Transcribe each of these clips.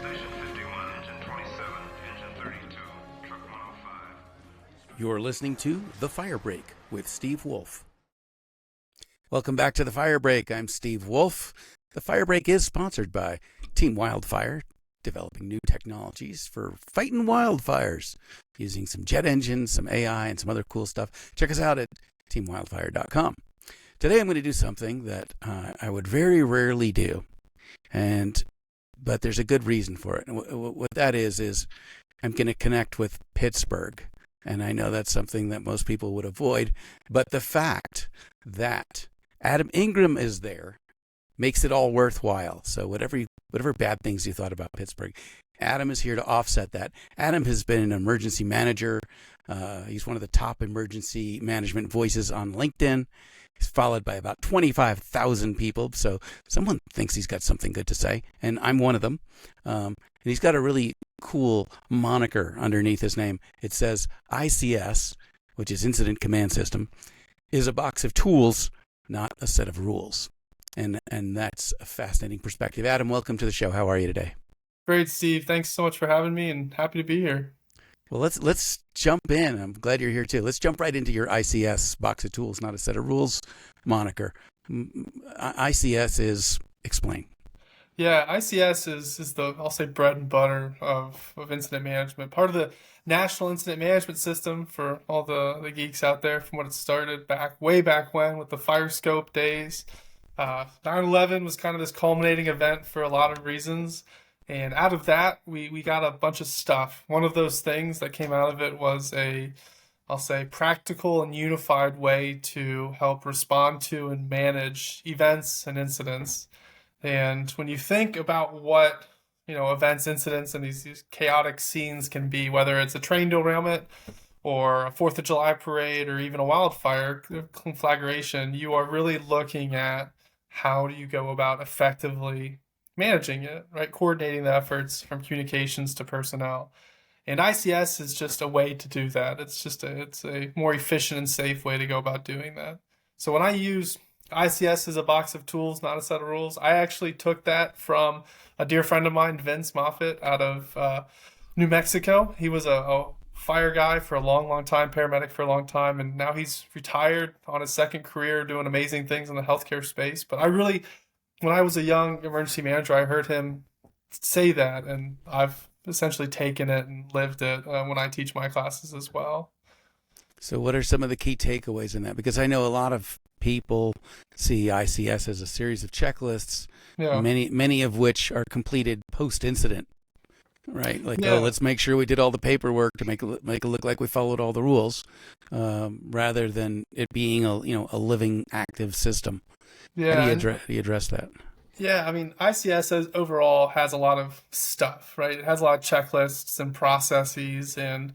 Station 51, engine 27, engine 32, truck 105. You're listening to The Fire Break with Steve Wolf. Welcome back to The Fire Break. I'm Steve Wolf. The Fire Break is sponsored by Team Wildfire, developing new technologies for fighting wildfires using some jet engines, some AI, and some other cool stuff. Check us out at teamwildfire.com. Today I'm going to do something that I would very rarely do, but there's a good reason for it. And what that is I'm going to connect with Pittsburgh. And I know that's something that most people would avoid. But the fact that Adam Ingram is there makes it all worthwhile. So whatever bad things you thought about Pittsburgh, Adam is here to offset that. Adam has been an emergency manager. He's one of the top emergency management voices on LinkedIn. He's followed by about 25,000 people. So someone thinks he's got something good to say, and I'm one of them. And he's got a really cool moniker underneath his name. It says ICS, which is Incident Command System, is a box of tools, not a set of rules. And that's a fascinating perspective. Adam, welcome to the show. How are you today? Great, Steve. Thanks so much for having me, and happy to be here. Well, let's jump in. I'm glad you're here too. Let's jump right into your ICS, box of tools, not a set of rules moniker. ICS is, explain. Yeah, ICS is the, I'll say, bread and butter of incident management. Part of the National Incident Management System for all the geeks out there, from when it started way back when with the fire scope days. 9/11 was kind of this culminating event for a lot of reasons. And out of that, we got a bunch of stuff. One of those things that came out of it was I'll say, practical and unified way to help respond to and manage events and incidents. And when you think about what, events, incidents, and these chaotic scenes can be, whether it's a train derailment or a 4th of July parade or even a wildfire conflagration, you are really looking at how do you go about effectively managing it, right? Coordinating the efforts from communications to personnel. And ICS is just a way to do that. It's a more efficient and safe way to go about doing that. So when I use ICS as a box of tools, not a set of rules, I actually took that from a dear friend of mine, Vince Moffitt, out of New Mexico. He was a fire guy for a long, long time, paramedic for a long time, and now he's retired on his second career doing amazing things in the healthcare space. But when I was a young emergency manager, I heard him say that, and I've essentially taken it and lived it when I teach my classes as well. So what are some of the key takeaways in that? Because I know a lot of people see ICS as a series of checklists, many of which are completed post-incident, right? Like, let's make sure we did all the paperwork to make it look like we followed all the rules, rather than it being a living, active system. Yeah. How do you address that? Yeah, I mean, ICS overall has a lot of stuff, right? It has a lot of checklists and processes and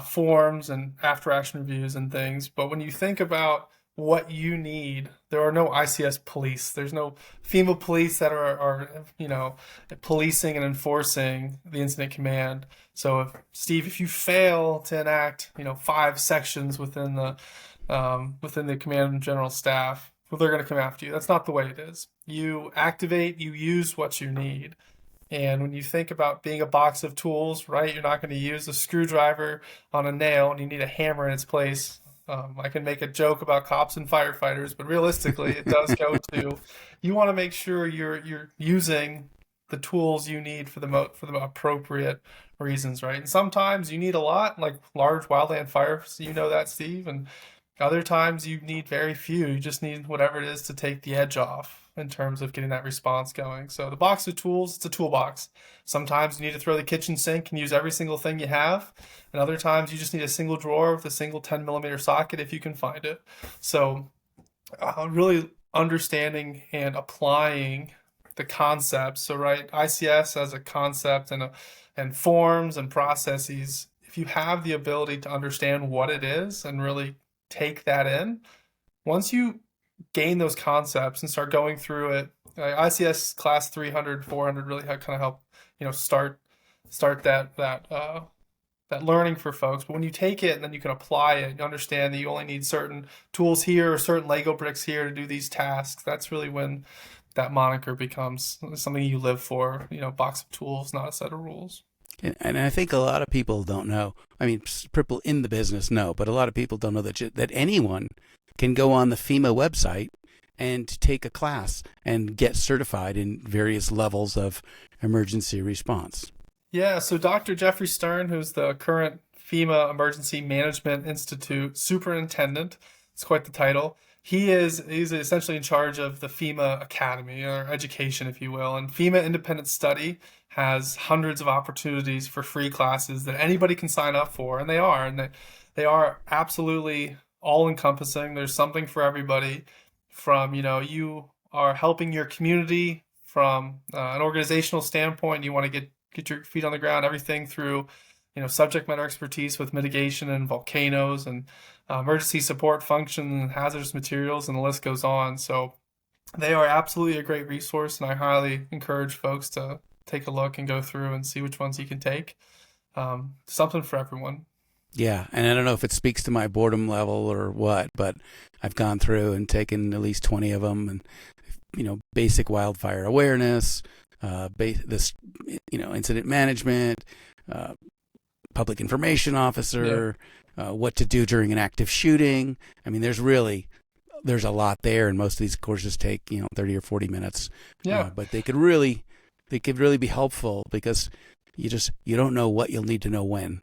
forms and after-action reviews and things. But when you think about what you need, there are no ICS police. There's no FEMA police that are policing and enforcing the incident command. So if you fail to enact, 5 sections within the command and general staff, well, they're going to come after you. That's not the way it is. You activate, you use what you need. And when you think about being a box of tools, right, you're not going to use a screwdriver on a nail and you need a hammer in its place. I can make a joke about cops and firefighters, but realistically, it does go to, you want to make sure you're using the tools you need for the appropriate reasons, right? And sometimes you need a lot, like large wildland fires. You know that, Steve. And other times you need very few. You just need whatever it is to take the edge off in terms of getting that response going. So the box of tools, it's a toolbox. Sometimes you need to throw the kitchen sink and use every single thing you have. And other times you just need a single drawer with a single 10mm socket if you can find it. So really understanding and applying the concepts. So right, ICS as a concept and forms and processes, if you have the ability to understand what it is and really take that in, once you gain those concepts and start going through it, ICS class 300, 400 really kind of help, start that learning for folks. But when you take it and then you can apply it, you understand that you only need certain tools here or certain Lego bricks here to do these tasks. That's really when that moniker becomes something you live for, box of tools, not a set of rules. And I think a lot of people don't know. I mean, people in the business know, but a lot of people don't know that anyone can go on the FEMA website and take a class and get certified in various levels of emergency response. Yeah, so Dr. Jeffrey Stern, who's the current FEMA Emergency Management Institute superintendent, it's quite the title. He's essentially in charge of the FEMA Academy, or education, if you will. And FEMA Independent Study has hundreds of opportunities for free classes that anybody can sign up for, and they are absolutely all-encompassing. There's something for everybody. From, you are helping your community from an organizational standpoint. You want to get your feet on the ground, everything through, subject matter expertise with mitigation and volcanoes and emergency support functions and hazardous materials, and the list goes on. So they are absolutely a great resource, and I highly encourage folks to take a look and go through and see which ones you can take. Something for everyone. Yeah, and I don't know if it speaks to my boredom level or what, but I've gone through and taken at least 20 of them, and basic wildfire awareness, incident management, public information officer, what to do during an active shooting. I mean, there's a lot there, and most of these courses take 30 or 40 minutes. Yeah, but they could really be helpful because you don't know what you'll need to know when.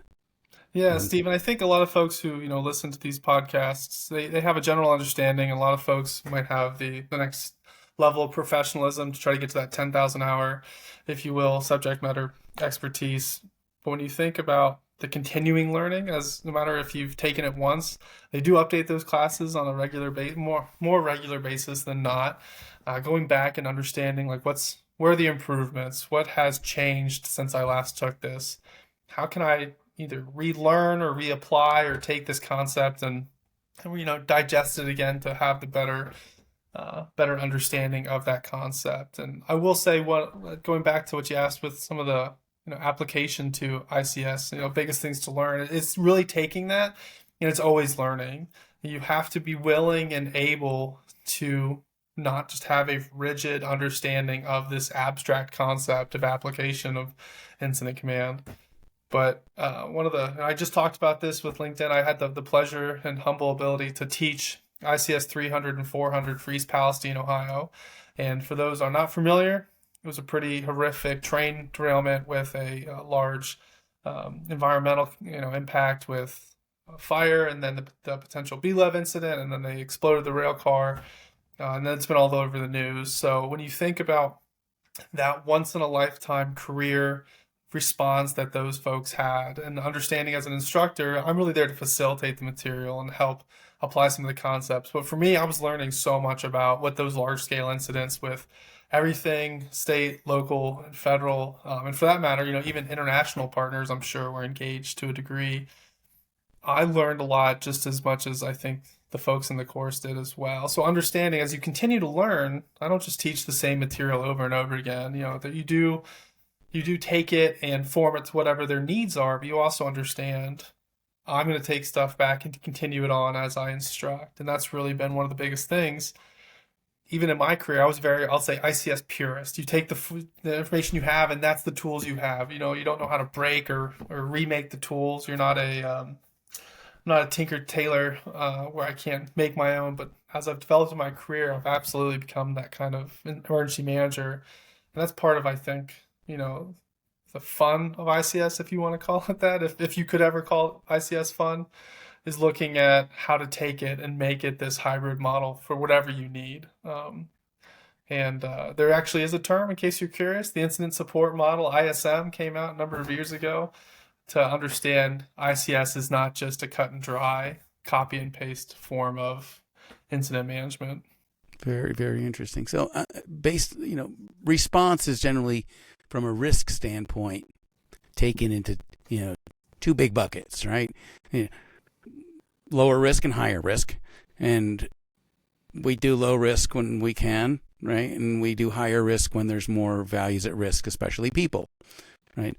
Yeah, Steve, and I think a lot of folks who, listen to these podcasts, they have a general understanding. A lot of folks might have the next level of professionalism to try to get to that 10,000 hour, if you will, subject matter expertise. But when you think about the continuing learning, as no matter if you've taken it once, they do update those classes on a regular more regular basis than not. Going back and understanding where are the improvements, what has changed since I last took this, how can I either relearn or reapply or take this concept and digest it again to have the better understanding of that concept. And I will say, going back to what you asked with some of the application to ICS, biggest things to learn, it's really taking that, and it's always learning. You have to be willing and able to not just have a rigid understanding of this abstract concept of application of incident command. But I just talked about this with LinkedIn. I had the pleasure and humble ability to teach ICS 300 and 400 for East Palestine, Ohio. And for those who are not familiar, it was a pretty horrific train derailment with a large environmental impact with fire, and then the potential BLEV incident, and then they exploded the rail car. And then it's been all over the news. So when you think about that once-in-a-lifetime career response that those folks had, and understanding as an instructor, I'm really there to facilitate the material and help apply some of the concepts. But for me, I was learning so much about what those large-scale incidents with everything state, local, and federal, and for that matter, even international partners, I'm sure, were engaged to a degree. I learned a lot just as much as I think the folks in the course did as well. So understanding as you continue to learn, I don't just teach the same material over and over again, that you do take it and form it to whatever their needs are, but you also understand I'm going to take stuff back and continue it on as I instruct. And that's really been one of the biggest things. Even in my career, I was I'll say ICS purist. You take the information you have, and that's the tools you have. You don't know how to break or remake the tools. You're not a Tinker Tailor where I can't make my own. But as I've developed in my career, I've absolutely become that kind of emergency manager. And that's part of, I think, the fun of ICS, if you want to call it that, if you could ever call ICS fun, is looking at how to take it and make it this hybrid model for whatever you need. And there actually is a term, in case you're curious, the incident support model, ISM, came out a number of years ago to understand ICS is not just a cut and dry, copy and paste form of incident management. Very, very interesting. So response is generally, from a risk standpoint, taken into, two big buckets, right? Lower risk and higher risk. And we do low risk when we can, right? And we do higher risk when there's more values at risk, especially people, right?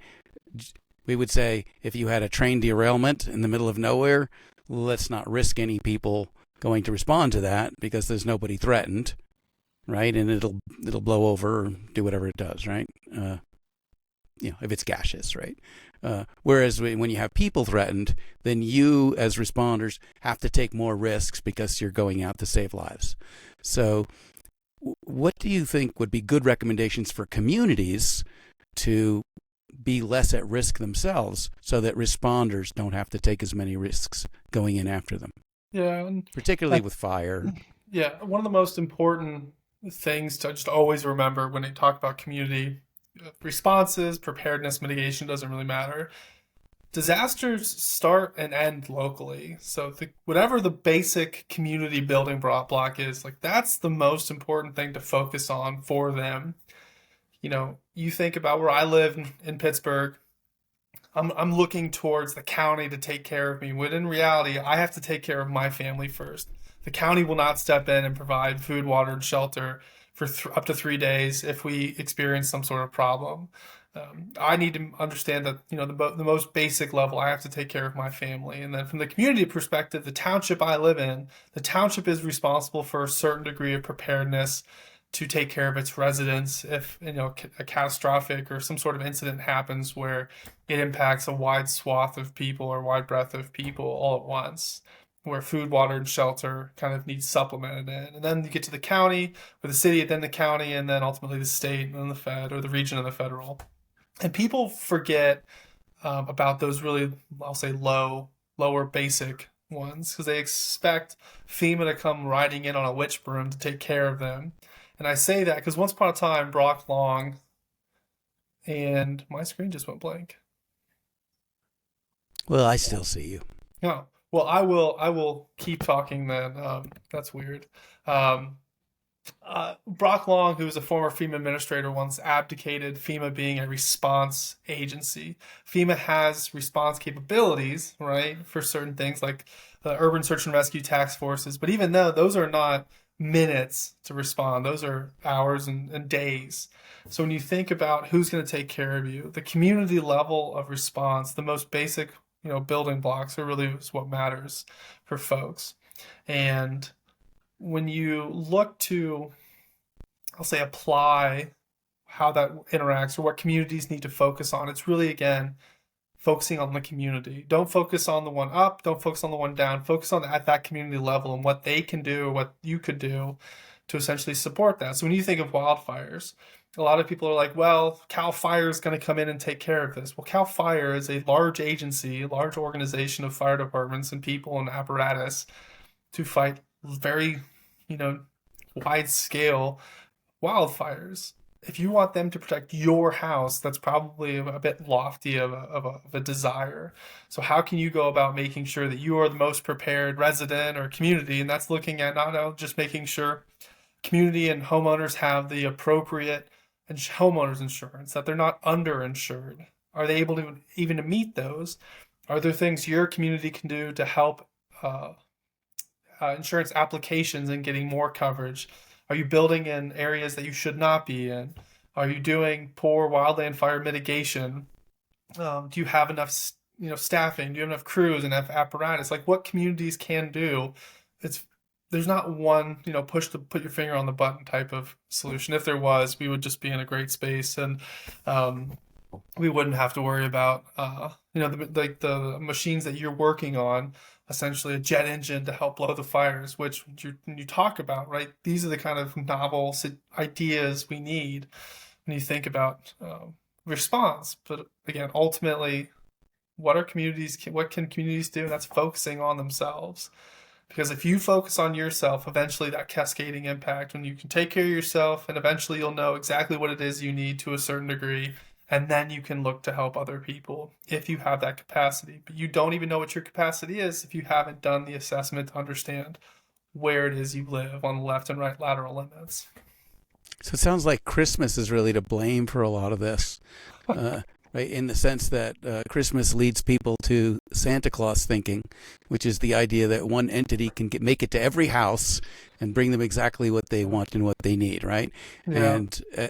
We would say if you had a train derailment in the middle of nowhere, let's not risk any people going to respond to that because there's nobody threatened. right? And it'll blow over or do whatever it does, right? If it's gaseous, right? Whereas when you have people threatened, then you as responders have to take more risks because you're going out to save lives. So what do you think would be good recommendations for communities to be less at risk themselves so that responders don't have to take as many risks going in after them? Yeah. Particularly with fire. Yeah. One of the most important things to just always remember when they talk about community responses, preparedness, mitigation, doesn't really matter. Disasters start and end locally. So whatever the basic community building block is, like that's the most important thing to focus on for them. You think about where I live in Pittsburgh. I'm looking towards the county to take care of me, when in reality, I have to take care of my family first. The county will not step in and provide food, water, and shelter for up to 3 days if we experience some sort of problem. I need to understand that, the most basic level, I have to take care of my family. And then from the community perspective, the township I live in, the township is responsible for a certain degree of preparedness to take care of its residents if, a catastrophic or some sort of incident happens where it impacts a wide swath of people or wide breadth of people all at once, where food, water, and shelter kind of needs supplemented in. And then you get to the county, or the city, then the county, and then ultimately the state, and then the Fed, or the region and the federal. And people forget about those really, I'll say, lower basic ones, because they expect FEMA to come riding in on a witch broom to take care of them. And I say that because once upon a time, Brock Long, and my screen just went blank. Well, I still see you. Yeah. Well, I will keep talking then. That's weird. Brock Long, who was a former FEMA administrator, once abdicated FEMA being a response agency. FEMA has response capabilities, right, for certain things like the urban search and rescue task forces. But even though those are not minutes to respond, those are hours and days. So when you think about who's going to take care of you, the community level of response, the most basic building blocks are really what matters for folks. And when you look to, I'll say, apply how that interacts or what communities need to focus on, it's really, again, focusing on the community. Don't focus on the one up, don't focus on the one down, focus on at that community level and what they can do or what you could do to essentially support that. So when you think of wildfires, a lot of people are like, well, CAL FIRE is going to come in and take care of this. Well, CAL FIRE is a large agency, a large organization of fire departments and people and apparatus to fight very, wide scale wildfires. If you want them to protect your house, that's probably a bit lofty of a desire. So how can you go about making sure that you are the most prepared resident or community? And that's looking at not just making sure community and homeowners have the appropriate homeowners insurance, that they're not underinsured. Are they able to even to meet those? Are there things your community can do to help insurance applications and getting more coverage? Are you building in areas that you should not be in? Are you doing poor wildland fire mitigation? Do you have enough, staffing? Do you have enough crews and enough apparatus? Like what communities can do? There's not one, push to put your finger on the button type of solution. If there was, we would just be in a great space, and we wouldn't have to worry about, the machines that you're working on, essentially a jet engine to help blow the fires, which when you talk about, right, these are the kind of novel ideas we need when you think about response. But again, ultimately, what can communities do? And that's focusing on themselves. Because if you focus on yourself, eventually that cascading impact, when you can take care of yourself, and eventually you'll know exactly what it is you need to a certain degree, and then you can look to help other people if you have that capacity. But you don't even know what your capacity is if you haven't done the assessment to understand where it is you live on the left and right lateral limits. So it sounds like Christmas is really to blame for a lot of this. Right, in the sense that Christmas leads people to Santa Claus thinking, which is the idea that one entity can make it to every house and bring them exactly what they want and what they need, right? Yeah.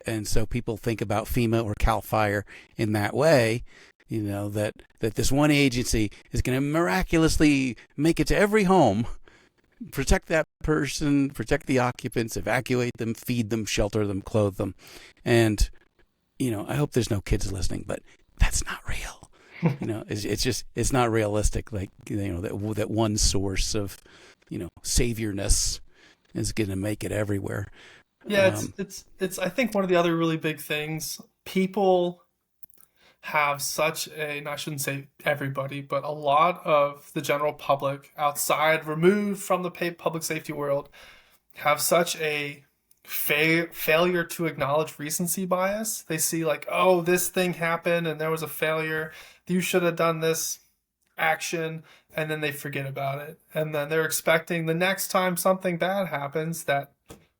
And so people think about FEMA or CAL FIRE in that way, that this one agency is going to miraculously make it to every home protect that person, protect the occupants, evacuate them, feed them, shelter them, clothe them. And, I hope there's no kids listening, but that's not real. It's not realistic. Like, that one source of, saviorness is going to make it everywhere. Yeah, it's I think one of the other really big things, people have such a, and I shouldn't say everybody, but a lot of the general public outside, removed from the public safety world, have such a failure to acknowledge recency bias. They see like, oh, this thing happened and there was a failure. You should have done this action, and then they forget about it. And then they're expecting the next time something bad happens that,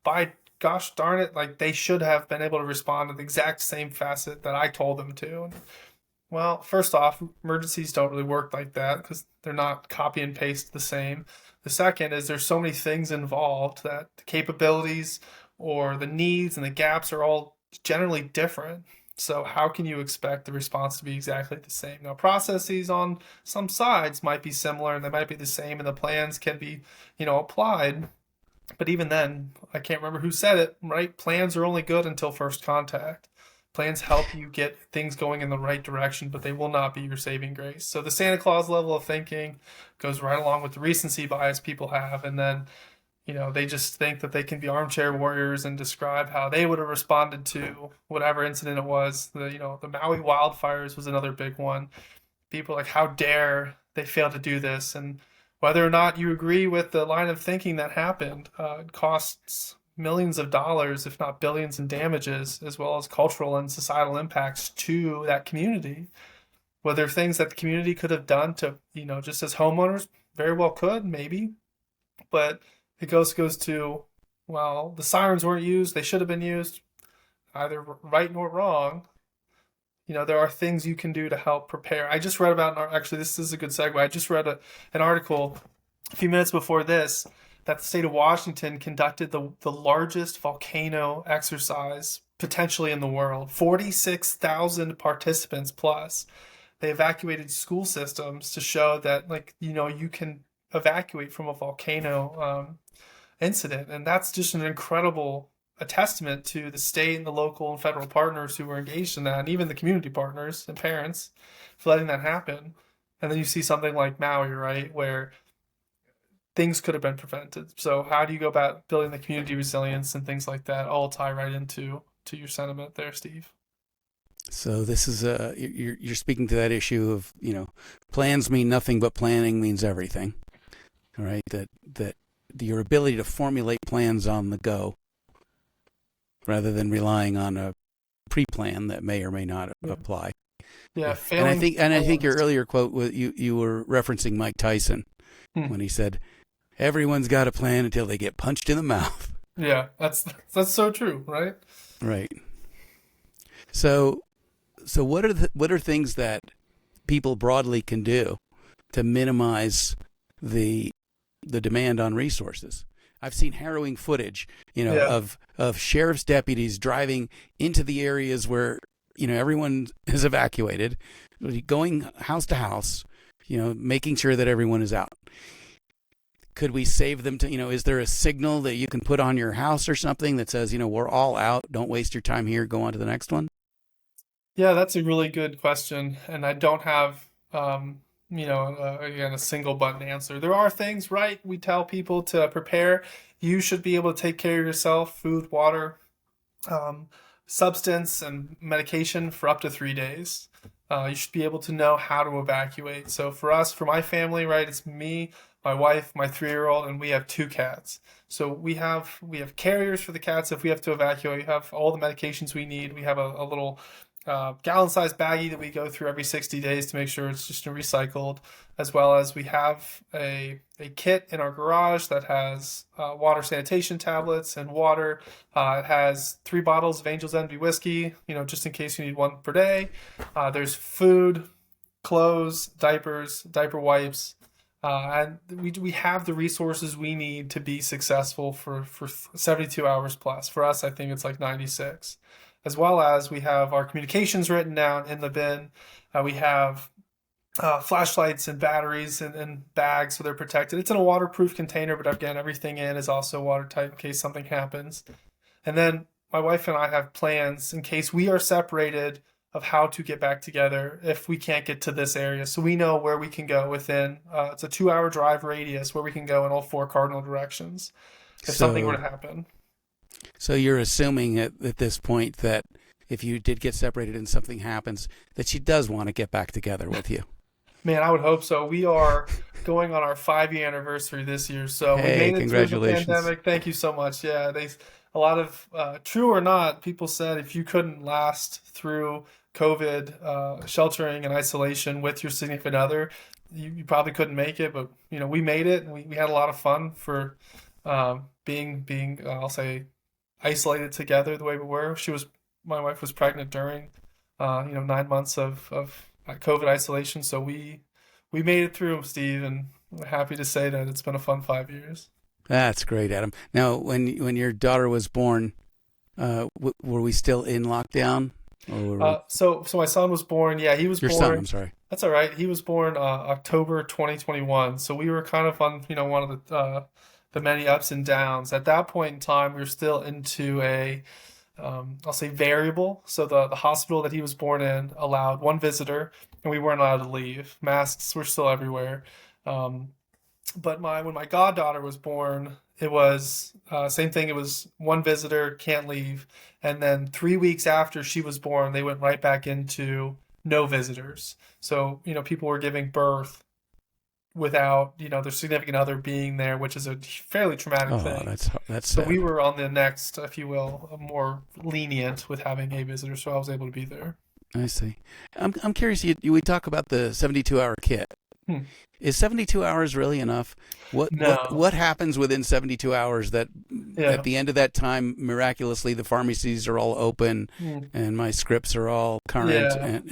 by gosh darn it, like they should have been able to respond to the exact same facet that I told them to. Well, first off, emergencies don't really work like that because they're not copy and paste the same. The second is there's so many things involved that the capabilities or the needs and the gaps are all generally different. So how can you expect the response to be exactly the same? Now, processes on some sides might be similar and they might be the same, and the plans can be, applied. But even then, I can't remember who said it, right? Plans are only good until first contact. Plans help you get things going in the right direction, but they will not be your saving grace. So the Santa Claus level of thinking goes right along with the recency bias people have. And then, they just think that they can be armchair warriors and describe how they would have responded to whatever incident it was. The Maui wildfires was another big one. People are like, how dare they fail to do this? And whether or not you agree with the line of thinking that happened, it costs millions of dollars, if not billions, in damages, as well as cultural and societal impacts to that community. Whether things that the community could have done to, just as homeowners, very well could, maybe. But it goes to, well, the sirens weren't used. They should have been used, either right nor wrong. There are things you can do to help prepare. I just read about, actually, this is a good segue. I just read an article a few minutes before this that the state of Washington conducted the largest volcano exercise potentially in the world. 46,000 participants plus. They evacuated school systems to show that, you can evacuate from a volcano incident. And that's just an incredible testament to the state and the local and federal partners who were engaged in that, and even the community partners and parents for letting that happen. And then you see something like Maui, right, where things could have been prevented. So how do you go about building the community resilience and things like that all tie right into your sentiment there, Steve? So this is you're speaking to that issue of, plans mean nothing, but planning means everything. All right, that your ability to formulate plans on the go rather than relying on a pre-plan that may or may not apply. Yeah, and I think your earlier quote was you were referencing Mike Tyson when he said, "Everyone's got a plan until they get punched in the mouth." Yeah, that's so true, right? Right. So what are things that people broadly can do to minimize the demand on resources? I've seen harrowing footage, of sheriff's deputies driving into the areas where, everyone is evacuated, going house to house, making sure that everyone is out. Could we save them to, is there a signal that you can put on your house or something that says, we're all out, don't waste your time here, go on to the next one? Yeah, that's a really good question. And I don't have, again, a single button answer. There are things, right? We tell people to prepare. You should be able to take care of yourself, food, water, substance, and medication for up to 3 days. You should be able to know how to evacuate. So for my family, right, it's me, my wife, my 3-year-old, and we have 2 cats. So we have carriers for the cats if we have to evacuate. We have all the medications we need. We have a little gallon-sized baggie that we go through every 60 days to make sure it's just recycled, as well as we have a kit in our garage that has water sanitation tablets and water. It has 3 bottles of Angel's Envy whiskey, just in case you need one per day. There's food, clothes, diapers, diaper wipes, and we have the resources we need to be successful for 72 hours plus. For us, I think it's like 96. As well as we have our communications written down in the bin. We have flashlights and batteries and bags so they're protected. It's in a waterproof container, but again, everything in is also watertight in case something happens. And then my wife and I have plans in case we are separated of how to get back together if we can't get to this area. So we know where we can go within, it's a 2-hour drive radius where we can go in all 4 cardinal directions if something were to happen. So you're assuming at this point that if you did get separated and something happens, that she does want to get back together with you. Man, I would hope so. We are going on our 5-year anniversary this year, so we made it congratulations. through the pandemic. Thank you so much. Yeah, a lot of true or not, people said if you couldn't last through COVID, sheltering and isolation with your significant other, you probably couldn't make it. But we made it, and we had a lot of fun for being I'll say isolated together the way we were. My wife was pregnant during 9 months of COVID isolation, so we made it through, Steve, and we're happy to say that it's been a fun 5 years. That's great, Adam. Now, when your daughter was born, were we still in lockdown? So my son was born. Yeah, he was born. Your son, I'm sorry. That's all right. He was born October 2021. So we were kind of on one of the many ups and downs. At that point in time, we were still into a I'll say variable. So the hospital that he was born in allowed 1 visitor, and we weren't allowed to leave. Masks were still everywhere. But when my goddaughter was born, it was same thing. It was 1 visitor, can't leave. And then 3 weeks after she was born, they went right back into no visitors. So, people were giving birth without, their significant other being there, which is a fairly traumatic thing. That's so sad. we were on the next, if you will, more lenient with having a visitor, so I was able to be there. I see. I'm curious. We talk about the 72-hour kit. Is 72 hours really enough? What happens within 72 hours that at the end of that time, miraculously, the pharmacies are all open and my scripts are all current?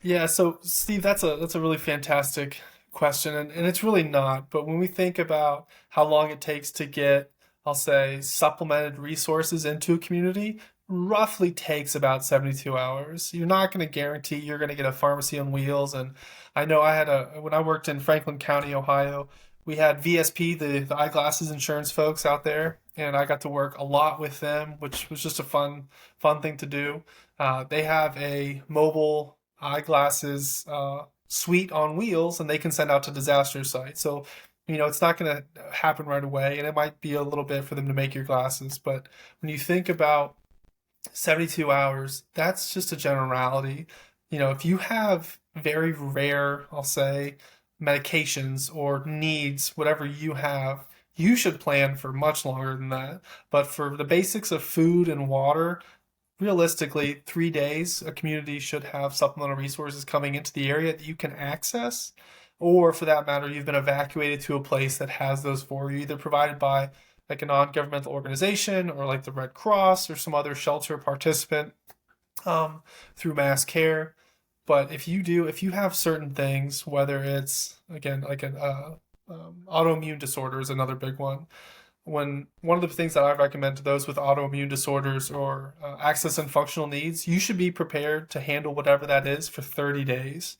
Yeah. So Steve, that's a really fantastic question, and it's really not. But when we think about how long it takes to get, I'll say, supplemented resources into a community, roughly takes about 72 hours. You're not going to guarantee you're going to get a pharmacy on wheels. And I know when I worked in Franklin County, Ohio, we had VSP, the eyeglasses insurance folks out there, and I got to work a lot with them, which was just a fun thing to do. They have a mobile eyeglasses suite on wheels, and they can send out to disaster sites. So, it's not going to happen right away, and it might be a little bit for them to make your glasses. But when you think about 72 hours, that's just a generality. If you have very rare, I'll say, medications or needs, whatever you have, you should plan for much longer than that. But for the basics of food and water, realistically, 3 days, a community should have supplemental resources coming into the area that you can access. Or for that matter, you've been evacuated to a place that has those for you, either provided by like a non-governmental organization or like the Red Cross or some other shelter participant through mass care. But if you have certain things, whether it's, again, like an autoimmune disorder is another big one. One of the things that I recommend to those with autoimmune disorders or access and functional needs, you should be prepared to handle whatever that is for 30 days.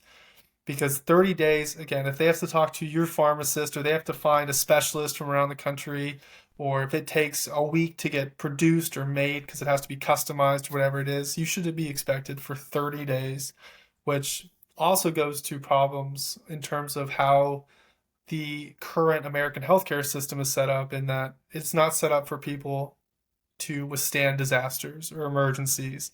Because 30 days, again, if they have to talk to your pharmacist or they have to find a specialist from around the country, or if it takes a week to get produced or made because it has to be customized or whatever it is, you should be expected for 30 days, which also goes to problems in terms of how the current American healthcare system is set up, in that it's not set up for people to withstand disasters or emergencies.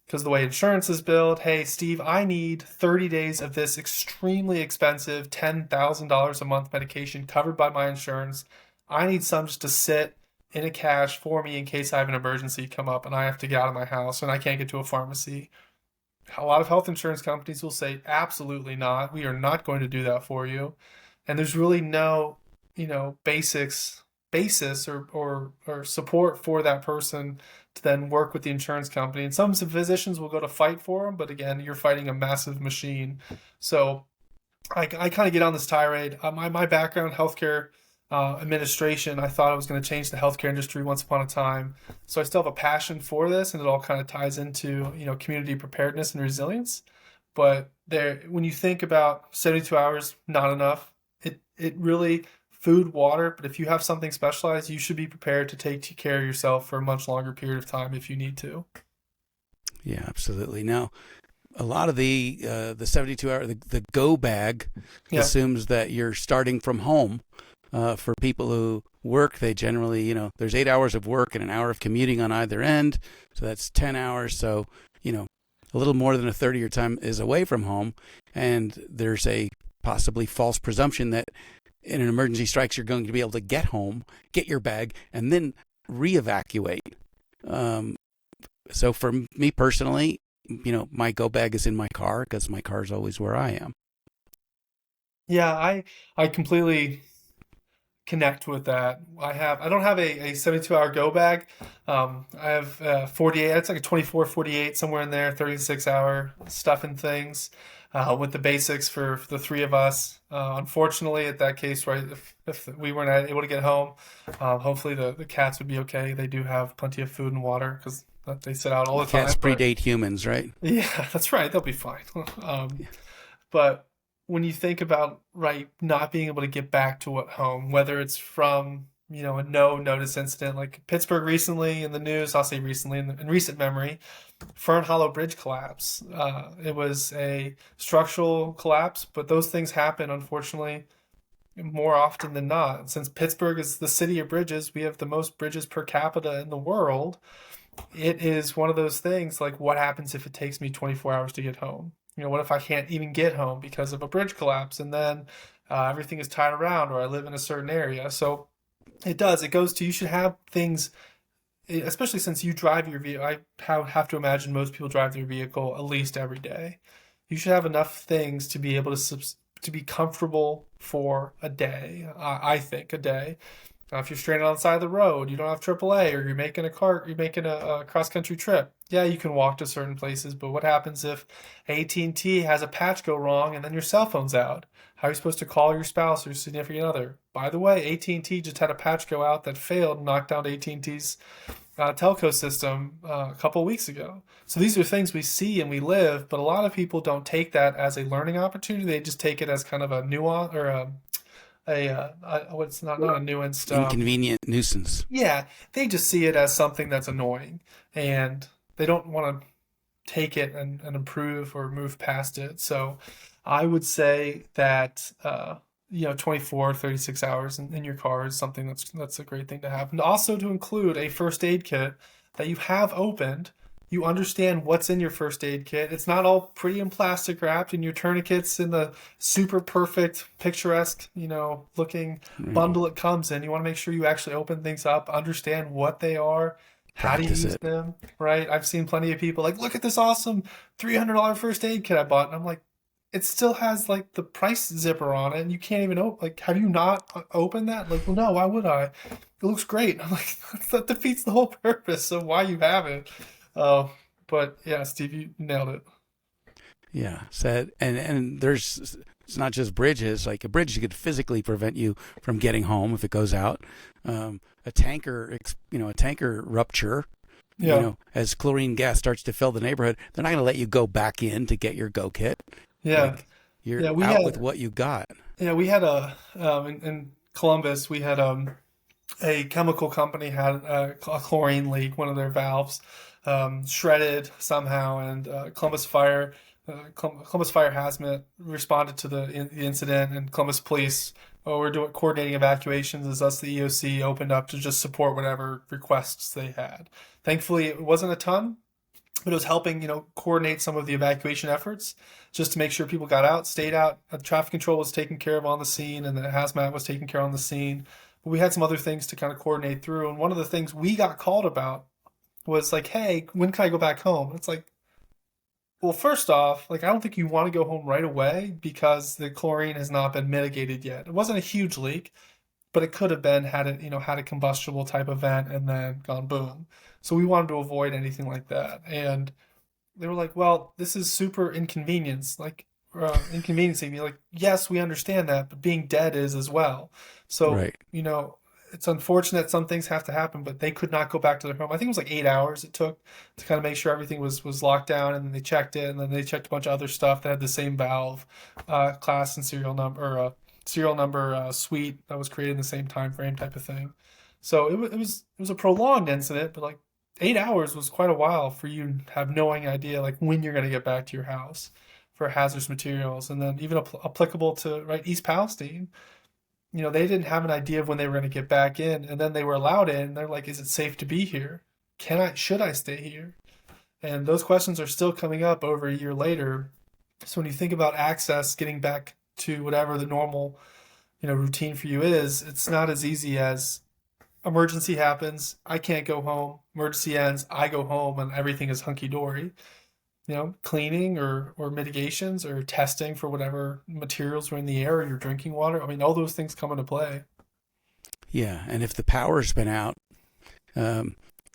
Because the way insurance is built, hey, Steve, I need 30 days of this extremely expensive $10,000 a month medication covered by my insurance. I need some just to sit in a cache for me in case I have an emergency come up and I have to get out of my house and I can't get to a pharmacy. A lot of health insurance companies will say, absolutely not. We are not going to do that for you. And there's really no, basis or support for that person to then work with the insurance company. And some physicians will go to fight for them, but again, you're fighting a massive machine. So I kind of get on this tirade. My background, healthcare administration, I thought I was going to change the healthcare industry once upon a time. So I still have a passion for this, and it all kind of ties into, community preparedness and resilience. but when you think about 72 hours, not enough. It really food, water, but if you have something specialized, you should be prepared to take care of yourself for a much longer period of time if you need to. Yeah, absolutely. Now, a lot of the 72-hour, the go bag assumes that you're starting from home. For people who work, they generally, there's 8 hours of work and an hour of commuting on either end. So that's 10 hours. So, a little more than a third of your time is away from home. And there's a possibly false presumption that in an emergency strikes, you're going to be able to get home, get your bag, and then re-evacuate. So for me personally, my go bag is in my car because my car is always where I am. Yeah, I completely connect with that. I don't have a 72-hour go bag. I have 48. It's like a 24, 48, somewhere in there, 36-hour stuff and things. With the basics for the three of us. Unfortunately, at that case, right, if we weren't able to get home, hopefully the cats would be okay. They do have plenty of food and water because they sit out all the time. Cats predate humans, right? Yeah, that's right. They'll be fine. But when you think about, right, not being able to get back to home, whether it's from, a no-notice incident like Pittsburgh recently in the news, I'll say recently, in recent memory, Fern Hollow Bridge collapse. It was a structural collapse, but those things happen, unfortunately, more often than not. Since Pittsburgh is the city of bridges, we have the most bridges per capita in the world. It is one of those things like, what happens if it takes me 24 hours to get home? What if I can't even get home because of a bridge collapse and then everything is tied around, or I live in a certain area? So it goes to, you should have things, especially since you drive your vehicle. I have to imagine most people drive their vehicle at least every day. You should have enough things to be able to be comfortable for a day. I think a day. If you're stranded on the side of the road, you don't have AAA, or you're making a cross-country trip. Yeah, you can walk to certain places, but what happens if AT&T has a patch go wrong and then your cell phone's out? How are you supposed to call your spouse or significant other? By the way, AT&T just had a patch go out that failed and knocked down AT&T's telco system a couple of weeks ago. So these are things we see and we live, but a lot of people don't take that as a learning opportunity. They just take it as kind of a nuance, or what's not a nuance, inconvenient nuisance. Yeah, they just see it as something that's annoying, and they don't want to take it and improve or move past it. So I would say that 24, 36 hours in your car is something that's a great thing to have. And also to include a first aid kit that you have opened. You understand what's in your first aid kit. It's not all pretty and plastic wrapped, and your tourniquets in the super perfect, picturesque, looking bundle it comes in. You want to make sure you actually open things up, understand what they are, how to use them, right? I've seen plenty of people like, look at this awesome $300 first aid kit I bought. And I'm like, it still has like the price zipper on it, and you can't even open. Like, have you not opened that? Like, well, no, why would I? It looks great. I'm like, that defeats the whole purpose of why you have it. But yeah, Steve, you nailed it. Yeah, said, and it's not just bridges. Like a bridge could physically prevent you from getting home if it goes out. A tanker rupture. Yeah. As chlorine gas starts to fill the neighborhood, they're not going to let you go back in to get your go kit. Yeah, like, you're out with what you got. Yeah, we had in Columbus, we had a chemical company had a chlorine leak, one of their valves shredded somehow, and Columbus Fire Hazmat responded to the incident, and Columbus Police, we're coordinating evacuations as us, the EOC, opened up to just support whatever requests they had. Thankfully, it wasn't a ton, but it was helping, coordinate some of the evacuation efforts just to make sure people got out, stayed out. Traffic control was taken care of on the scene, and the hazmat was taken care of on the scene. But we had some other things to kind of coordinate through, and one of the things we got called about was like, hey, when can I go back home? It's like, well, first off, like, I don't think you want to go home right away because the chlorine has not been mitigated yet. It wasn't a huge leak, but it could have been had a combustible type event and then gone boom. So we wanted to avoid anything like that. And they were like, well, this is super inconveniencing me. Like, yes, we understand that, but being dead is as well. So, right. it's unfortunate some things have to happen, but they could not go back to their home. I think it was like 8 hours it took to kind of make sure everything was locked down, and then they checked it, and then they checked a bunch of other stuff that had the same valve, class and serial number, suite that was created in the same time frame type of thing. So it was a prolonged incident, but like 8 hours was quite a while for you to have no idea like when you're going to get back to your house for hazardous materials. And then even applicable to right East Palestine, they didn't have an idea of when they were going to get back in, and then they were allowed in. They're like, is it safe to be here? Should I stay here? And those questions are still coming up over a year later. So when you think about access, getting back to whatever the normal, routine for you is, it's not as easy as emergency happens, I can't go home. Emergency ends, I go home, and everything is hunky dory. Cleaning or mitigations or testing for whatever materials are in the air or your drinking water. I mean, all those things come into play. Yeah, and if the power's been out,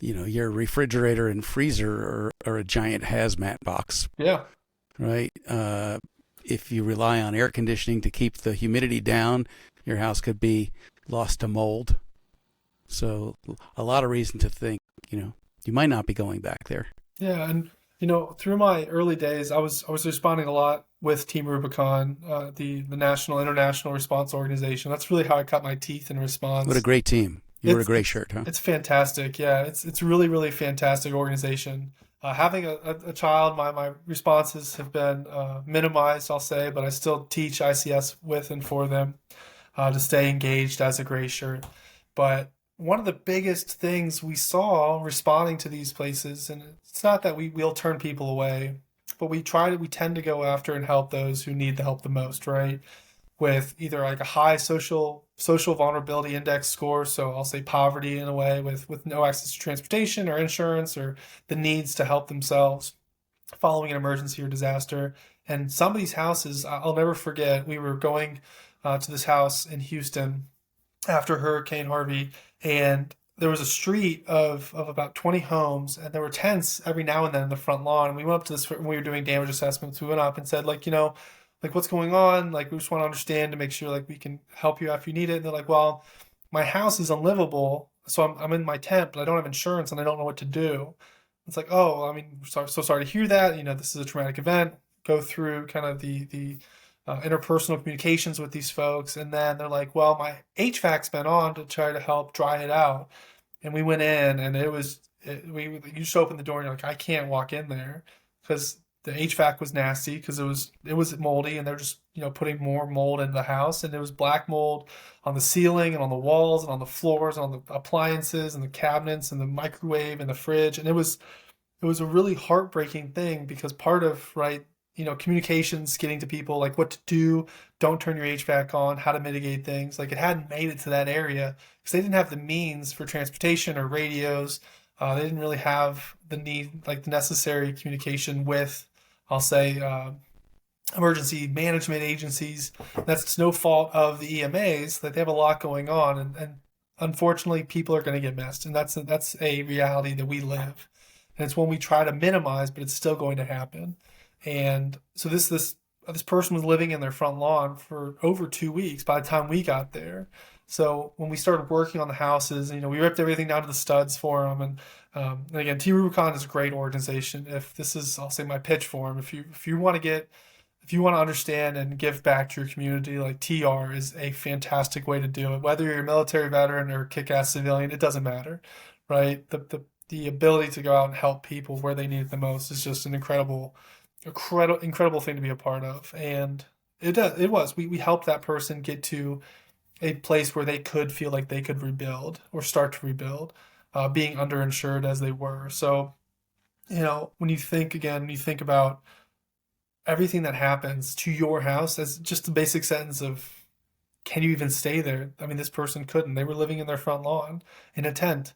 your refrigerator and freezer are a giant hazmat box. Yeah. Right? If you rely on air conditioning to keep the humidity down, your house could be lost to mold. So a lot of reason to think, you might not be going back there. Yeah, and through my early days, I was responding a lot with Team Rubicon, the national international response organization. That's really how I cut my teeth in response. What a great team! You wore a gray shirt, huh? It's fantastic. Yeah, it's really really fantastic organization. Having a child, my responses have been minimized, I'll say, but I still teach ICS with and for them to stay engaged as a gray shirt. But one of the biggest things we saw responding to these places, and it's not that we'll turn people away, but we tend to go after and help those who need the help the most, right? With either like a high social vulnerability index score, so I'll say poverty in a way, with no access to transportation or insurance or the needs to help themselves following an emergency or disaster. And some of these houses, I'll never forget, we were going to this house in Houston after Hurricane Harvey, and there was a street of about 20 homes, and there were tents every now and then in the front lawn. And we went up to this when we were doing damage assessments. We went up and said, like, like, what's going on? Like, we just want to understand to make sure, like, we can help you if you need it. And they're like, well, my house is unlivable, so I'm in my tent, but I don't have insurance, and I don't know what to do. It's like, oh, I mean, so sorry to hear that. This is a traumatic event. Go through kind of the interpersonal communications with these folks, and then they're like, well, my HVAC's been on to try to help dry it out. And we went in, and you just open the door, and you're like, I can't walk in there because the HVAC was nasty, because it was moldy, and they're just putting more mold into the house, and there was black mold on the ceiling and on the walls and on the floors and on the appliances and the cabinets and the microwave and the fridge. And it was a really heartbreaking thing, because part of communications, getting to people, like what to do, don't turn your HVAC on, how to mitigate things. Like, it hadn't made it to that area because they didn't have the means for transportation or radios. They didn't really have the need, like the necessary communication with, I'll say, emergency management agencies. That's no fault of the EMAs, that they have a lot going on, and unfortunately people are going to get missed, and that's a reality that we live, and it's one we try to minimize, but it's still going to happen. And so this person was living in their front lawn for over 2 weeks by the time we got there. So when we started working on the houses, we ripped everything down to the studs for them. And again, Team Rubicon is a great organization. If this is, I'll say, my pitch for them, if you want to understand and give back to your community, like, TR is a fantastic way to do it. Whether you're a military veteran or a kick-ass civilian, it doesesn't matter, right? The ability to go out and help people where they need it the most is just an incredible thing to be a part of. And we helped that person get to a place where they could feel like they could rebuild or start to rebuild, being underinsured as they were. So, when you think about everything that happens to your house, as just the basic sentence of, can you even stay there? I mean, this person couldn't. They were living in their front lawn in a tent.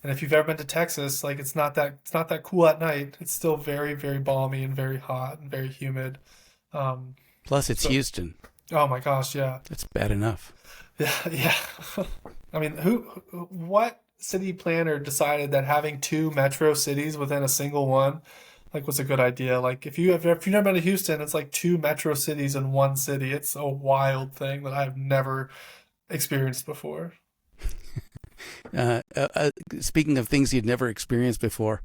And if you've ever been to Texas, like, it's not that cool at night. It's still very, very balmy and very hot and very humid. Plus, it's Houston. Oh my gosh, yeah. That's bad enough. Yeah. I mean, what city planner decided that having 2 metro cities within a single one, like, was a good idea? Like, if you've never been to Houston, it's like 2 metro cities in one city. It's a wild thing that I've never experienced before. Speaking of things you'd never experienced before,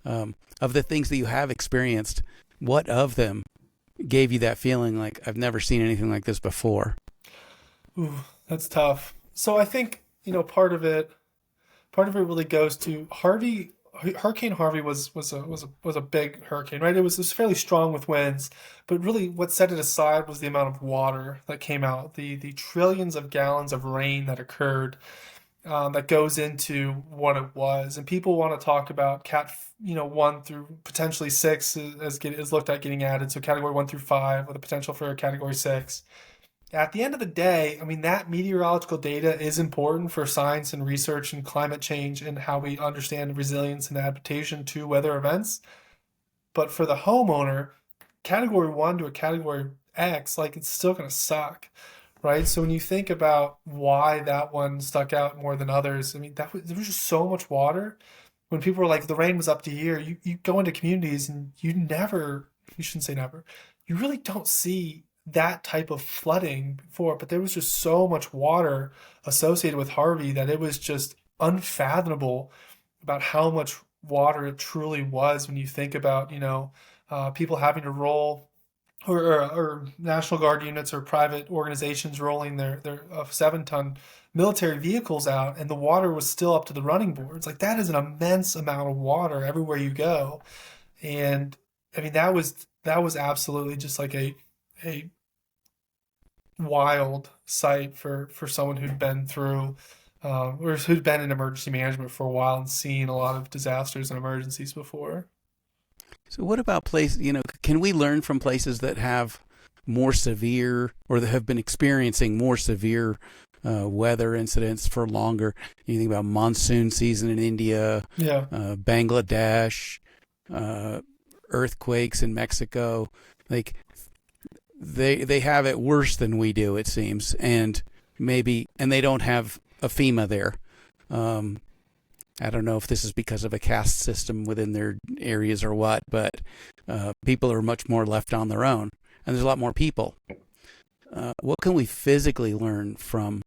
of the things that you have experienced, what of them gave you that feeling like I've never seen anything like this before? Ooh, that's tough. So I think, part of it really goes to Harvey. Hurricane Harvey was a big hurricane, right? It was fairly strong with winds, but really what set it aside was the amount of water that came out, the trillions of gallons of rain that occurred, that goes into what it was. And people want to talk about Cat, 1 through potentially 6 is looked at getting added. So Category 1 through 5 with a potential for a Category 6. At the end of the day, I mean, that meteorological data is important for science and research and climate change and how we understand resilience and adaptation to weather events. But for the homeowner, Category 1 to a Category X, like, it's still going to suck, right? So when you think about why that one stuck out more than others, I mean, there was just so much water. When people were like, the rain was up to here, you go into communities and you shouldn't say never, you really don't see that type of flooding before, but there was just so much water associated with Harvey that it was just unfathomable about how much water it truly was when you think about, people having to roll or National Guard units or private organizations rolling their 7-ton military vehicles out, and the water was still up to the running boards. Like, that is an immense amount of water everywhere you go. And I mean, that was absolutely just like a wild sight for someone who'd been through or who'd been in emergency management for a while and seen a lot of disasters and emergencies before. So what about places, can we learn from places that have more severe or that have been experiencing more severe weather incidents for longer? You think about monsoon season in India, Yeah. Bangladesh, earthquakes in Mexico. Like, they have it worse than we do, it seems, and they don't have a FEMA there. I don't know if this is because of a caste system within their areas or what, but people are much more left on their own, and there's a lot more people. What can we physically learn from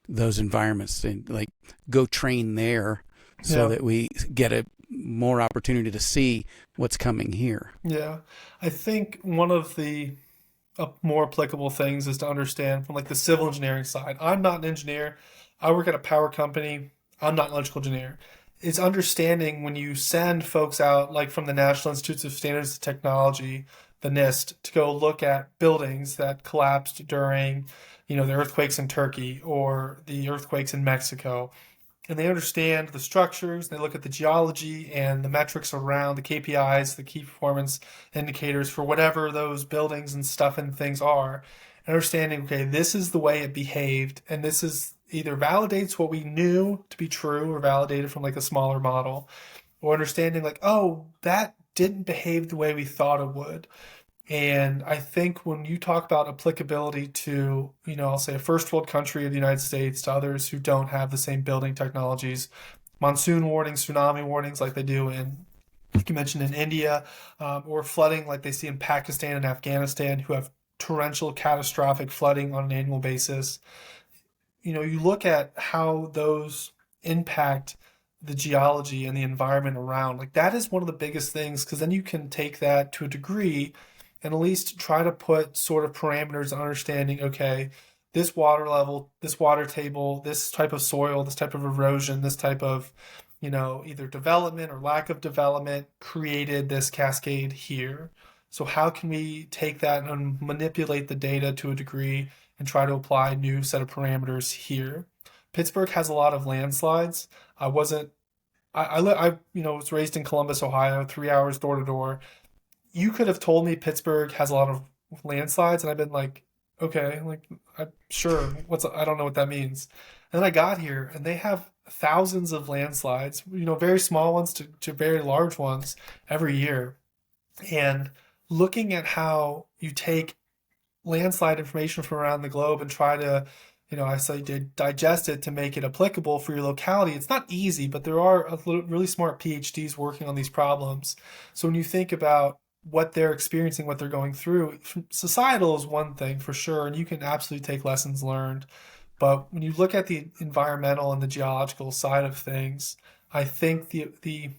those environments and like go train there so that we get a more opportunity to see what's coming here? Yeah. I think one of the more applicable things is to understand from like the civil engineering side. I'm not an engineer. I work at a power company. I'm not an electrical engineer. It's understanding when you send folks out, like from the National Institutes of Standards and Technology, the NIST, to go look at buildings that collapsed during, the earthquakes in Turkey or the earthquakes in Mexico. And they understand the structures, they look at the geology and the metrics around the KPIs, the key performance indicators for whatever those buildings and stuff and things are. And understanding, okay, this is the way it behaved, and this is either validates what we knew to be true or validated from like a smaller model, or understanding like, oh, that didn't behave the way we thought it would. And I think when you talk about applicability to, I'll say a first world country of the United States to others who don't have the same building technologies, monsoon warnings, tsunami warnings like they do like you mentioned, in India, or flooding like they see in Pakistan and Afghanistan, who have torrential catastrophic flooding on an annual basis. You look at how those impact the geology and the environment around. Like, that is one of the biggest things, because then you can take that to a degree and at least try to put sort of parameters on understanding, okay, this water level, this water table, this type of soil, this type of erosion, this type of, either development or lack of development created this cascade here. So how can we take that and manipulate the data to a degree and try to apply a new set of parameters here? Pittsburgh has a lot of landslides. I was raised in Columbus, Ohio, 3 hours door to door. You could have told me Pittsburgh has a lot of landslides, and I've been like, okay, like, I'm sure. I don't know what that means. And then I got here, and they have thousands of landslides, very small ones to very large ones every year. And looking at how you take landslide information from around the globe and try to, I say digest it to make it applicable for your locality. It's not easy, but there are really smart PhDs working on these problems. So when you think about what they're experiencing, what they're going through, societal is one thing for sure, and you can absolutely take lessons learned. But when you look at the environmental and the geological side of things, I think the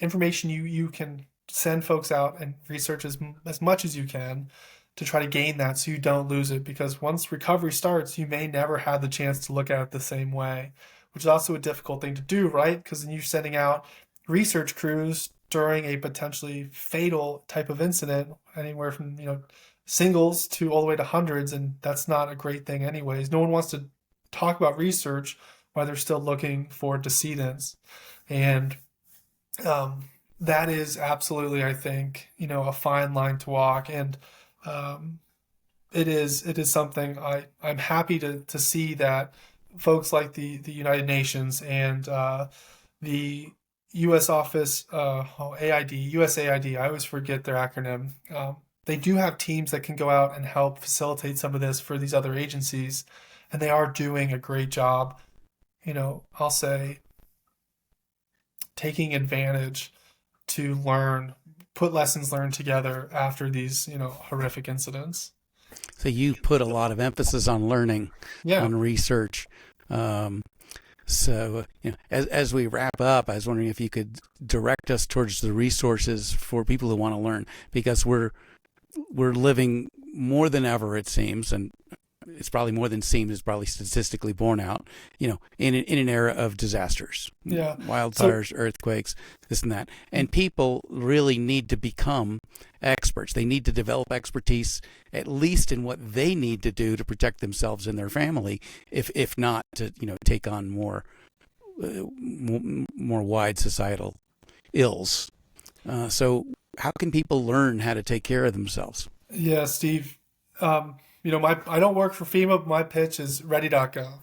information you can send folks out and research as much as you can to try to gain that so you don't lose it, because once recovery starts, you may never have the chance to look at it the same way, which is also a difficult thing to do, right? Because then you're sending out research crews during a potentially fatal type of incident, anywhere from singles to all the way to hundreds, and that's not a great thing anyways. No one wants to talk about research while they're still looking for decedents, and that is absolutely, I think, a fine line to walk. And it is something I'm happy to see that folks like the United Nations and the U.S. Office, USAID, I always forget their acronym. They do have teams that can go out and help facilitate some of this for these other agencies, and they are doing a great job, I'll say, taking advantage to put lessons learned together after these, horrific incidents. So you put a lot of emphasis on learning, on research. So as we wrap up, I was wondering if you could direct us towards the resources for people who want to learn, because we're living more than ever, it seems, and it's probably more than seems, it's probably statistically borne out, in an era of disasters, wildfires, earthquakes, this and that. And people really need to become experts. They need to develop expertise, at least in what they need to do to protect themselves and their family, if not to, take on more wide societal ills. So how can people learn how to take care of themselves? Yeah, Steve. I don't work for FEMA, but my pitch is ready.gov.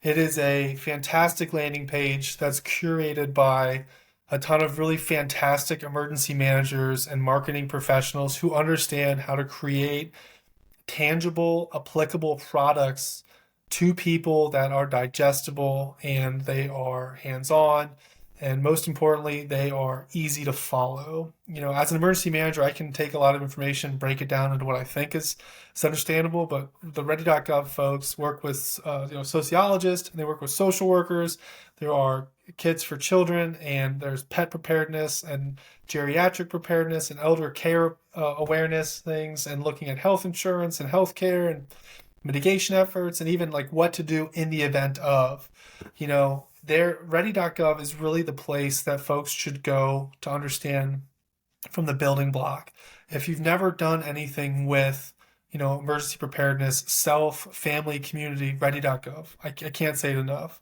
It is a fantastic landing page that's curated by a ton of really fantastic emergency managers and marketing professionals who understand how to create tangible, applicable products to people that are digestible and they are hands-on. And most importantly, they are easy to follow. As an emergency manager, I can take a lot of information, break it down into what I think is understandable. But the Ready.gov folks work with sociologists, and they work with social workers. There are kids for children, and there's pet preparedness and geriatric preparedness and elder care awareness things, and looking at health insurance and healthcare and mitigation efforts, and even like what to do in the event of, Their ready.gov is really the place that folks should go to understand from the building block. If you've never done anything with, emergency preparedness, self, family, community, ready.gov, I can't say it enough.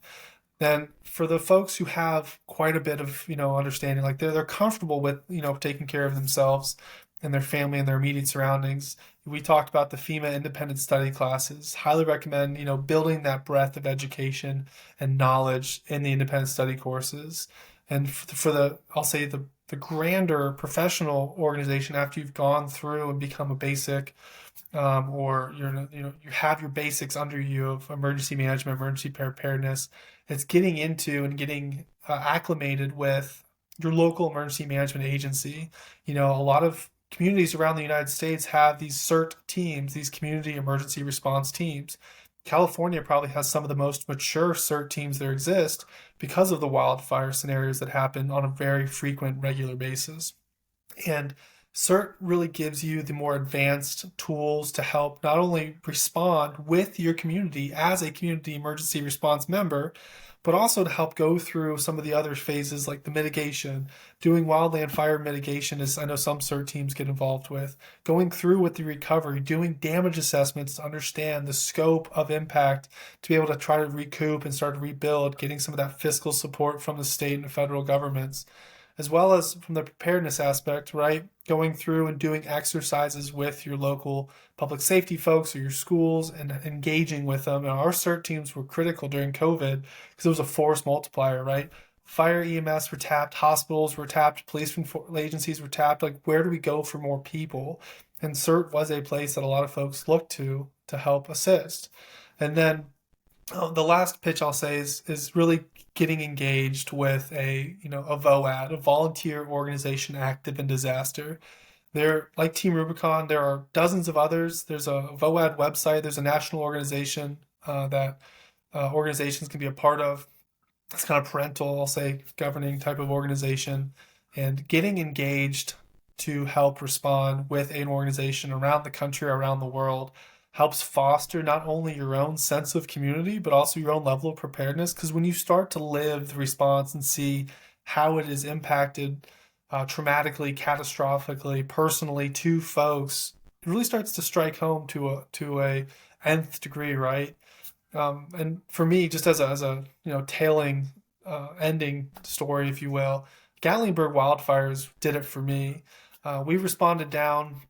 Then for the folks who have quite a bit of, understanding, like they're comfortable with, taking care of themselves and their family and their immediate surroundings. We talked about the FEMA independent study classes. Highly recommend, building that breadth of education and knowledge in the independent study courses. And for the grander professional organization, after you've gone through and become a basic, or you have your basics under you of emergency management, emergency preparedness, it's getting into and getting acclimated with your local emergency management agency. A lot of communities around the United States have these CERT teams, these community emergency response teams. California probably has some of the most mature CERT teams there exist because of the wildfire scenarios that happen on a very frequent, regular basis. And CERT really gives you the more advanced tools to help not only respond with your community as a community emergency response member, but also to help go through some of the other phases like the mitigation, doing wildland fire mitigation, as I know some CERT teams get involved with, going through with the recovery, doing damage assessments to understand the scope of impact, to be able to try to recoup and start to rebuild, getting some of that fiscal support from the state and federal governments, as well as from the preparedness aspect, right? Going through and doing exercises with your local public safety folks or your schools and engaging with them. And our CERT teams were critical during COVID because it was a force multiplier, right? Fire EMS were tapped, hospitals were tapped, police agencies were tapped. Like, where do we go for more people? And CERT was a place that a lot of folks looked to help assist. And then the last pitch I'll say is really getting engaged with a VOAD, a volunteer organization active in disaster. There, like Team Rubicon, there are dozens of others. There's a VOAD website. There's a national organization that organizations can be a part of. It's kind of parental, I'll say, governing type of organization, and getting engaged to help respond with an organization around the country, around the world, helps foster not only your own sense of community, but also your own level of preparedness. Because when you start to live the response and see how it is impacted traumatically, catastrophically, personally to folks, it really starts to strike home to a nth degree, right? And for me, just as a tailing ending story, if you will, Gatlinburg wildfires did it for me. We responded down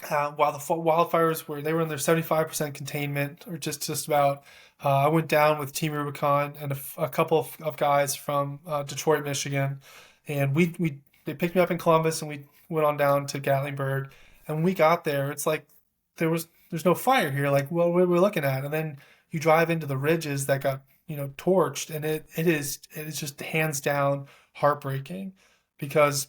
while the wildfires were in their 75% containment, or just about. I went down with Team 𝐸𝐸𝐵 and a couple of guys from Detroit, Michigan, and they picked me up in Columbus, and we went on down to Gatlinburg. And when we got there, it's like there's no fire here. Like, well, what are we looking at? And then you drive into the ridges that got torched, and it is just hands down heartbreaking, because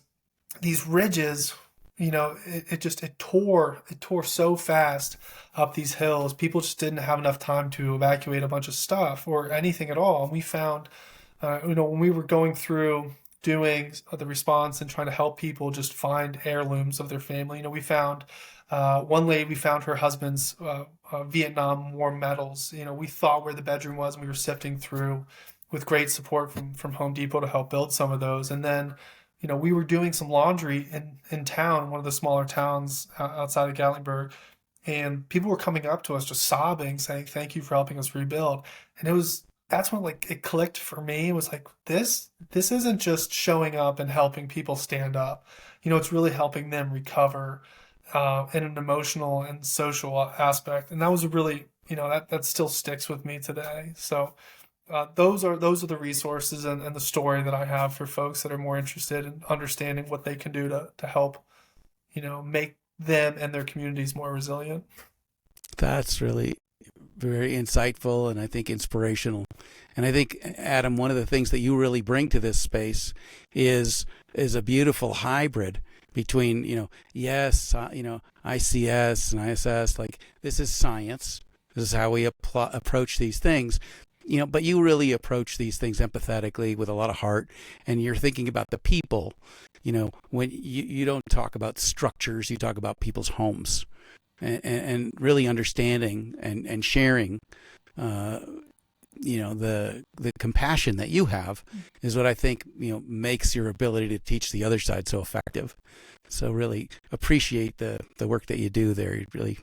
these ridges, it tore so fast up these hills. People just didn't have enough time to evacuate a bunch of stuff or anything at all. And we found, when we were going through doing the response and trying to help people just find heirlooms of their family, we found one lady, we found her husband's Vietnam War medals. We thought where the bedroom was, and we were sifting through with great support from Home Depot to help build some of those. And then, we were doing some laundry in town, one of the smaller towns outside of Gatlinburg, and people were coming up to us just sobbing, saying, "Thank you for helping us rebuild." And that's when it clicked for me. It was like, this isn't just showing up and helping people stand up. It's really helping them recover in an emotional and social aspect. And that was really, that still sticks with me today. So those are the resources and the story that I have for folks that are more interested in understanding what they can do to help, make them and their communities more resilient. That's really very insightful, and I think inspirational. And I think, Adam, one of the things that you really bring to this space is a beautiful hybrid between, ICS and ISS. Like, this is science. This is how we approach these things. But you really approach these things empathetically, with a lot of heart, and you're thinking about the people. When you don't talk about structures, you talk about people's homes, and really understanding and sharing, the compassion that you have is what I think, makes your ability to teach the other side so effective. So really appreciate the work that you do there. You're really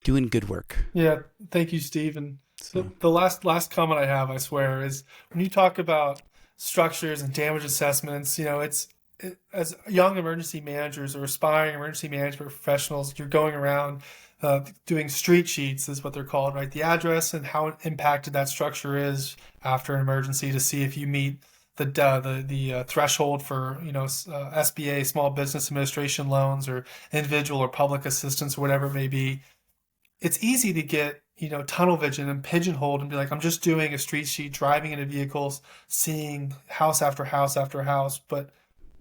doing good work. Yeah. Thank you, Steve. And the last comment I have, I swear, is when you talk about structures and damage assessments, as young emergency managers or aspiring emergency management professionals, you're going around doing street sheets, is what they're called, right? The address and how impacted that structure is after an emergency, to see if you meet the threshold for SBA, Small Business Administration loans, or individual or public assistance, or whatever it may be. It's easy to get tunnel vision and pigeonholed and be like, I'm just doing a street sheet, driving into vehicles, seeing house after house after house. But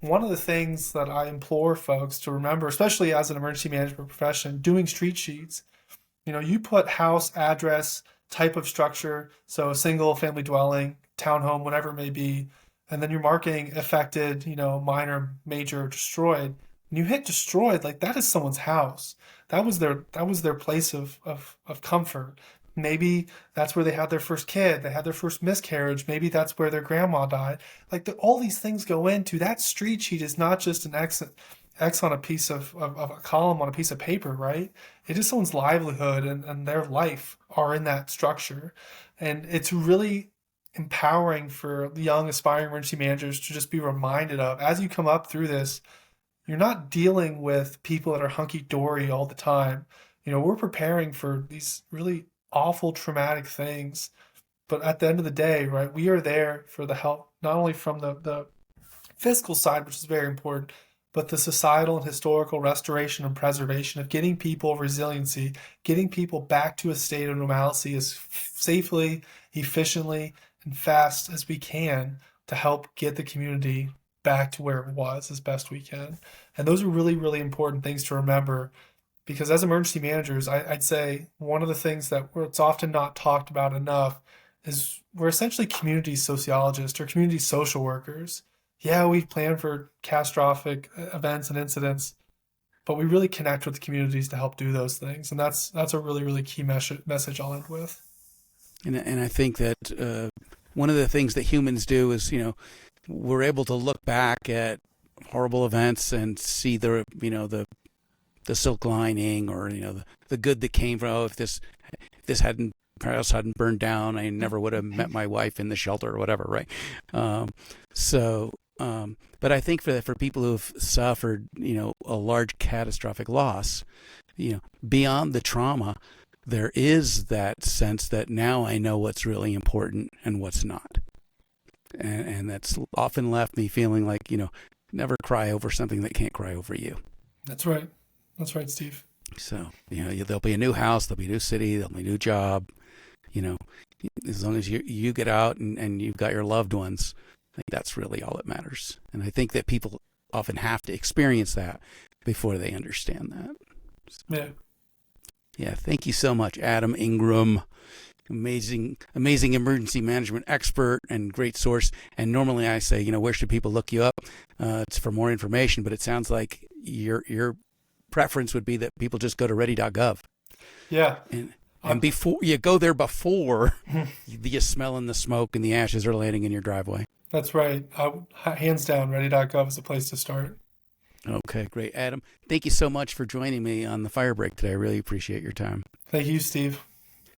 one of the things that I implore folks to remember, especially as an emergency management profession, doing street sheets, you put house, address, type of structure, so single family dwelling, townhome, whatever it may be, and then you're marking affected, minor, major, destroyed. When you hit destroyed, like, that is someone's house. That was their place of comfort. Maybe that's where they had their first kid. They had their first miscarriage. Maybe that's where their grandma died. Like, all these things go into that street sheet. Is not just an X on a piece of a column on a piece of paper, right? It is someone's livelihood and their life are in that structure. And it's really empowering for the young aspiring emergency managers to just be reminded of, as you come up through this, you're not dealing with people that are hunky-dory all the time. We're preparing for these really awful, traumatic things. But at the end of the day, right, we are there for the help, not only from the fiscal side, which is very important, but the societal and historical restoration and preservation of getting people resiliency, getting people back to a state of normalcy as safely, efficiently, and fast as we can, to help get the community back to where it was as best we can. And those are really, really important things to remember, because as emergency managers, I'd say one of the things that it's often not talked about enough is we're essentially community sociologists or community social workers. Yeah, we plan for catastrophic events and incidents, but we really connect with the communities to help do those things. And that's a really, really key message I'll end with. And I think that one of the things that humans do is, we're able to look back at horrible events and see the silk lining, or the good that came from, if this house hadn't burned down, I never would have met my wife in the shelter or whatever, right? But I think for people who've suffered a large catastrophic loss, beyond the trauma, there is that sense that now I know what's really important and what's not. And that's often left me feeling like, never cry over something that can't cry over you. That's right. That's right, Steve. So, there'll be a new house, there'll be a new city, there'll be a new job. As long as you get out and you've got your loved ones, I think that's really all that matters. And I think that people often have to experience that before they understand that. Yeah. Yeah. Thank you so much, Adam Ingram. Amazing emergency management expert and great source. And normally I say, where should people look you up? It's for more information, but it sounds like your preference would be that people just go to ready.gov. Yeah. And before you go there, before you're smelling the smoke and the ashes are landing in your driveway. That's right. Hands down, ready.gov is a place to start. Okay, great. Adam, thank you so much for joining me on the Fire Break today. I really appreciate your time. Thank you, Steve.